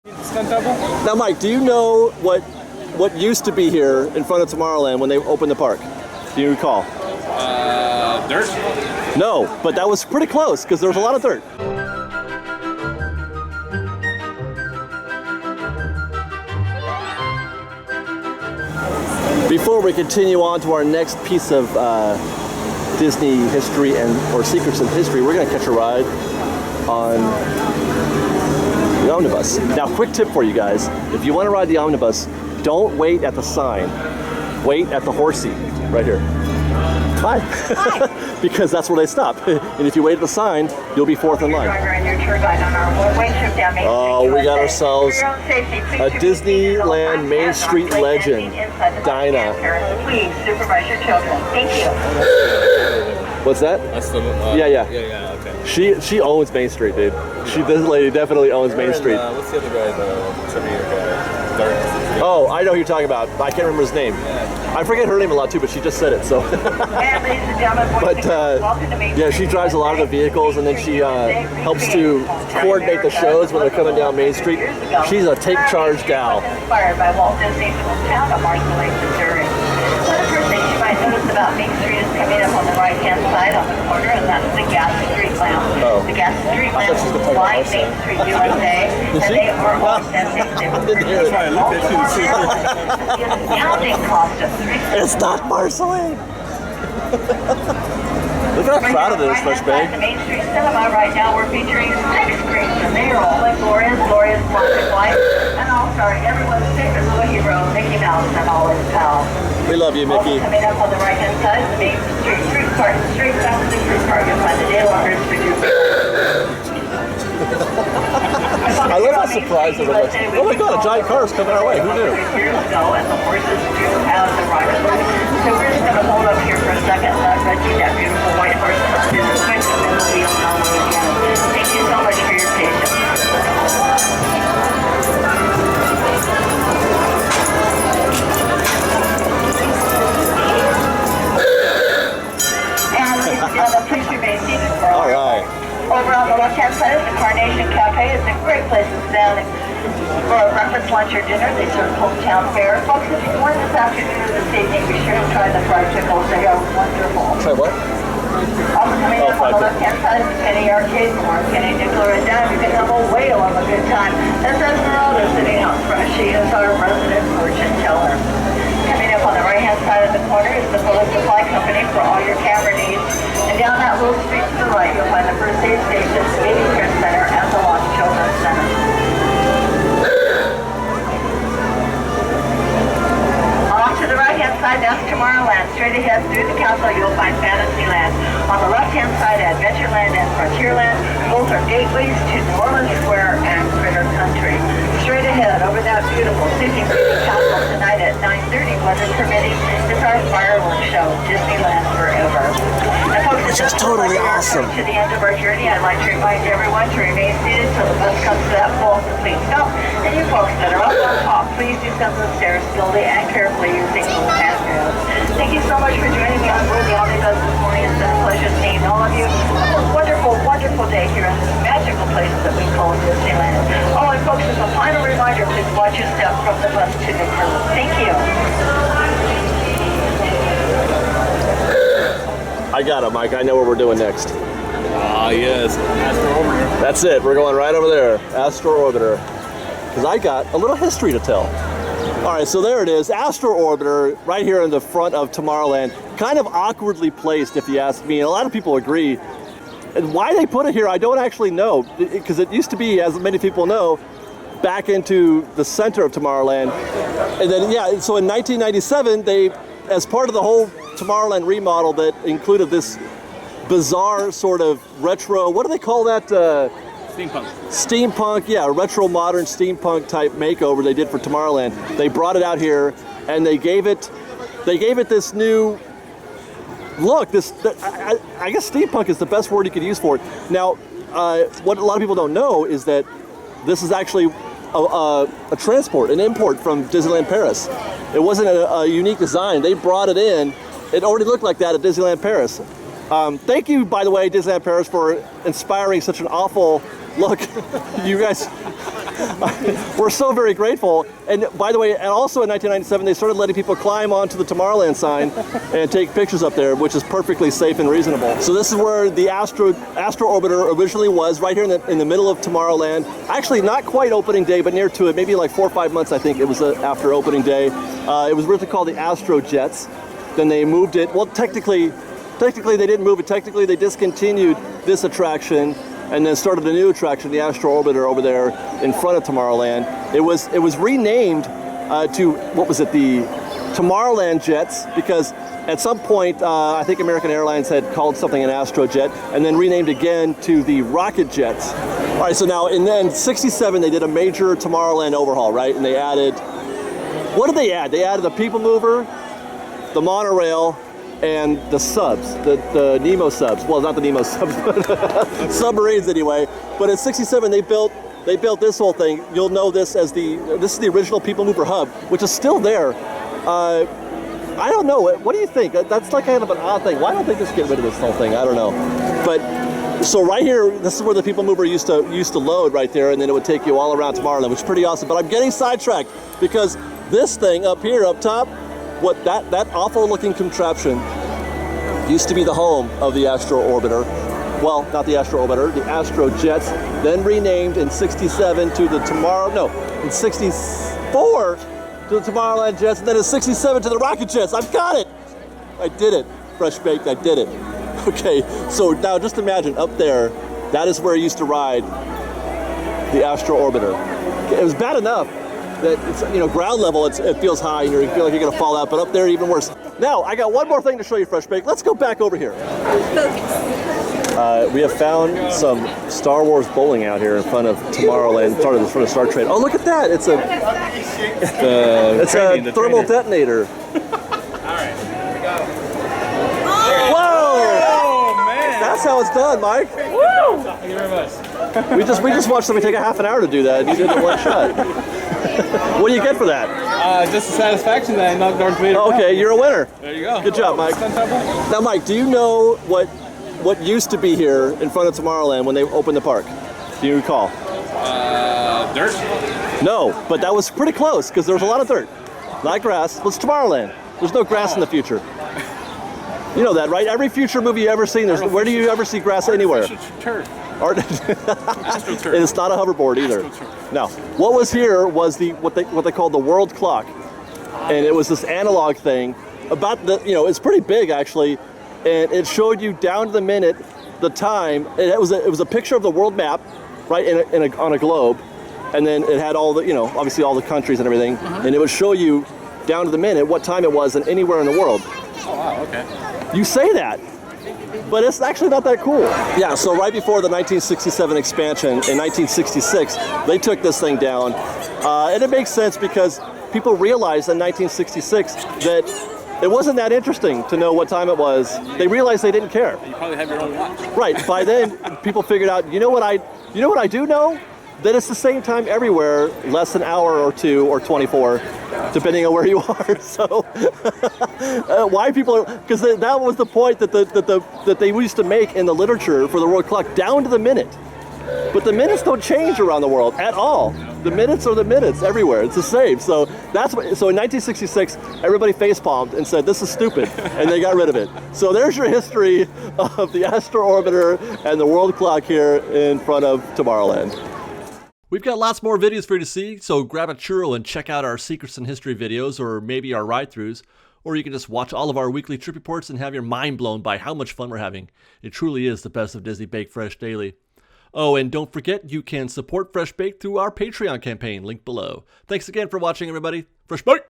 Now, Mike, do you know what used to be here in front of Tomorrowland when they opened the park? Do you recall? Dirt? No, but that was pretty close because there was a lot of dirt. Before we continue on to our next piece of Disney history or secrets of history, we're going to catch a ride on the omnibus. Now, quick tip for you guys: if you want to ride the omnibus, don't wait at the sign. Wait at the horsey right here. Hi. Because that's where they stop. And if you wait at the sign, you'll be fourth in line. Oh, we got ourselves a Disneyland Main Street legend, Dinah. Please supervise your children. Thank you. What's that? That's the, yeah, okay. She owns Main Street, dude. This lady definitely owns Main Street. What's the other guy, the trivia guy? Oh, I know who you're talking about. I can't remember his name. Yeah. I forget her name a lot too, but she just said it, so. But yeah, she drives a lot of the vehicles, and then she helps to coordinate the shows when they're coming down Main Street. She's a take charge gal. Inspired by Walt Disney's hometown of Martha Lake, Missouri. One of the first things you might notice about Main Street is coming up on the right-hand side on the corner, and that's the Gas Street Lounge. Oh. The Gas Street Lounge is flying Main Street USA, and they are authentic. It's not Marceline. Look at how crowded it is, Fresh Bay. The Main Street Cinema right now, we're featuring 6 screens, and they are all like glorious black and white, and all starring everyone's favorite little hero, Mickey Mouse and all his pals. We love you, Mickey. Also coming up on the right-hand side, the Main Street Fruit Cart, straight back to the fruit cart. You'll find the day longer for you. I love how surprised everyone's like, oh my god, a giant car is coming our way. Who knew? Years ago, and the horses do have the riders. So we're just going to hold up here for a second and let Reggie, that beautiful white horse, do the switch, and then we'll be on the way again. Thank you so much for your patience. And ladies and gentlemen, please remain seated for All right. Over on the left-hand side is the Carnation Cafe. It's a great place to stand for a breakfast, lunch, or dinner. They serve hometown fare. Folks, if you want this afternoon or this evening, be sure to try the fried pickles. They are wonderful. Try what? Also coming up on the left-hand side is the Penny Arcade. More penny, nickel, or a dime. You can have a whale of a good time. That's Esmeralda sitting out front. She is our resident fortune teller. Coming up on the right-hand side of the corner is the Fuller Supply Company for all your camera needs. And down that little street to the right, you'll find the First Aid Station, the Baby Care Center, and the Lost Children's Center. Off to the right-hand side, that's Tomorrowland. Straight ahead through the castle, you'll find Fantasyland. On the left-hand side, Adventureland and Frontierland. Both are gateways to New Orleans Square and Critter Country. Straight ahead, over that beautiful sleeping beauty castle tonight at 9:30, weather permitting, is our fireworks show, Disneyland Forever. And folks, Which is totally awesome. To the end of our journey, I'd like to remind everyone to remain seated till the bus comes to that full complete stop. And you folks that are up on top, please descend the stairs slowly and carefully using those handrails. Thank you so much for joining me on board the omnibus this morning. It's been a pleasure seeing all of you. Have a wonderful, wonderful day here in this magical place that we call Disneyland. Oh, and folks, as a final reminder, please watch your step from the bus to the curb. Thank you. I got it, Mike. I know what we're doing next. Yes. Astro Orbiter. That's it. We're going right over there. Astro Orbiter. Because I got a little history to tell. All right, so there it is. Astro Orbiter right here in the front of Tomorrowland. Kind of awkwardly placed, if you ask me. And a lot of people agree. And why they put it here, I don't actually know. Because it used to be, as many people know, back into the center of Tomorrowland. And then, yeah, so in 1997, they, as part of the whole Tomorrowland remodel that included this bizarre sort of retro, what do they call that? Steampunk. Steampunk, yeah, retro modern steampunk type makeover they did for Tomorrowland. They brought it out here and they gave it this new look. I guess steampunk is the best word you could use for it. Now, what a lot of people don't know is that this is actually a transport, an import from Disneyland Paris. It wasn't a unique design. They brought it in. It already looked like that at Disneyland Paris. Thank you, by the way, Disneyland Paris, for inspiring such an awful look. You guys, We're so very grateful. And by the way, and also in 1997, they started letting people climb onto the Tomorrowland sign and take pictures up there, which is perfectly safe and reasonable. So this is where the Astro Orbiter originally was, right here in the middle of Tomorrowland. Actually, not quite opening day, but near to it, maybe like 4 or 5 months, I think it was after opening day. It was originally called the Astro Jets. Then they moved it. Well, technically they didn't move it. Technically, they discontinued this attraction and then started a new attraction, the Astro Orbiter, over there in front of Tomorrowland. It was renamed to, what was it, the Tomorrowland Jets, because at some point, I think American Airlines had called something an Astro Jet, and then renamed again to the Rocket Jets. All right, so now in '67, they did a major Tomorrowland overhaul, right? And they added, what did they add? They added the People Mover, the monorail, and the subs, the Nemo subs. Well, not the Nemo subs, but submarines anyway. But in '67, they built this whole thing. You'll know this as this is the original People Mover hub, which is still there. I don't know. What do you think? That's like kind of an odd thing. Why don't they just get rid of this whole thing? I don't know. But so right here, this is where the People Mover used to load right there, and then it would take you all around Tomorrowland, which is pretty awesome. But I'm getting sidetracked because this thing up here, up top, what that awful looking contraption used to be the home of the Astro Orbiter. Well, not the Astro Orbiter, the Astro Jets, then renamed in '67 to in '64 to the Tomorrowland Jets, and then in '67 to the Rocket Jets. I've got it. I did it. Fresh baked, I did it. Okay, so now just imagine up there, that is where I used to ride the Astro Orbiter. It was bad enough that it's, ground level, it feels high and you feel like you're gonna fall out, but up there even worse. Now, I got one more thing to show you, Fresh Bake. Let's go back over here. We have found some Star Wars bowling out here in front of Tomorrowland, in front of Star Trek. Oh, look at that! It's a thermal detonator. All right, here we go. Whoa! Oh man! That's how it's done, Mike. Woo! Thank you very much. We just watched somebody take a half an hour to do that, and you did it in one shot. What do you get for that? Just the satisfaction that I knocked Darth Vader out. Okay, you're a winner. There you go. Good job, Mike. Now, Mike, do you know what used to be here in front of Tomorrowland when they opened the park? Do you recall? Dirt? No, but that was pretty close because there was a lot of dirt. Not grass. Well, it's Tomorrowland. There's no grass in the future. You know that, right? Every future movie you ever seen, where do you ever see grass anywhere? Turf. AstroTurf. And it's not a hoverboard either. No. What was here was what they called the world clock, and it was this analog thing. It's pretty big actually, and it showed you down to the minute the time. It was a picture of the world map, right, on a globe, and then it had all the obviously all the countries and everything, and it would show you down to the minute what time it was and anywhere in the world. Oh wow, okay. You say that, but it's actually not that cool. Yeah, so right before the 1967 expansion, in 1966, they took this thing down. And it makes sense because people realized in 1966 that it wasn't that interesting to know what time it was. They realized they didn't care. You probably have your own watch. Right, by then, people figured out, you know what I do know? That it's the same time everywhere, less an hour or 2 or 24, depending on where you are. So, why people? Because that was the point that they used to make in the literature for the world clock, down to the minute. But the minutes don't change around the world at all. The minutes are the minutes everywhere. It's the same. So So in 1966, everybody facepalmed and said, "This is stupid," and they got rid of it. So there's your history of the Astro Orbiter and the world clock here in front of Tomorrowland. We've got lots more videos for you to see, so grab a churro and check out our Secrets in History videos, or maybe our ride-throughs, or you can just watch all of our weekly trip reports and have your mind blown by how much fun we're having. It truly is the best of Disney Baked Fresh Daily. Oh, and don't forget, you can support Fresh Baked through our Patreon campaign, link below. Thanks again for watching, everybody. Fresh Baked!